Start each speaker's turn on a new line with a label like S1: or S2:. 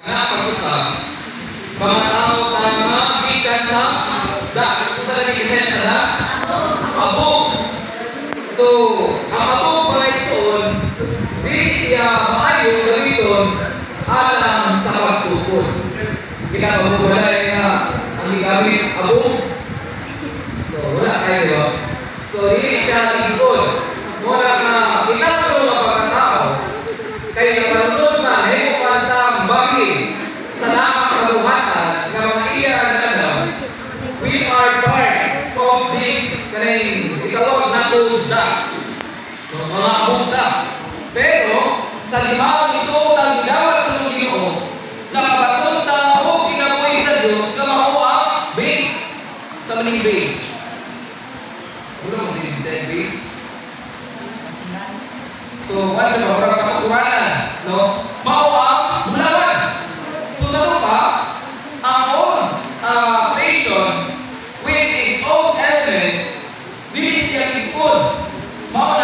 S1: Napag-usap, mga tao na gikan sa das. Kung saan gikan sa das? Abog. So, ang abog ba itoon, di siya maayo gamiton alang sa pagtukod. Kita pagbubalay na ang gigamit abog. So, wala kayo ba? So, hindi siya tingkod. Muna na pinagpuro ng pagkatao, kaya napanunod na hemopantang bakit sa laang kaluhatan na mga iyan na alam, we are part of this kaning ikawag na dust. So, mga abugta. Pero, sa limang ito, ang ginawa sa mga Ginoo, nakabatunta o kinabuhi sa Diyos na makuha ang base. Sa maning base. Wala mo sin base. So, wala sa mga katukuhanan, no? Makuha ang bulawan. So, sa lupa, ang own creation with its own element, dili siya tingkod. Mauna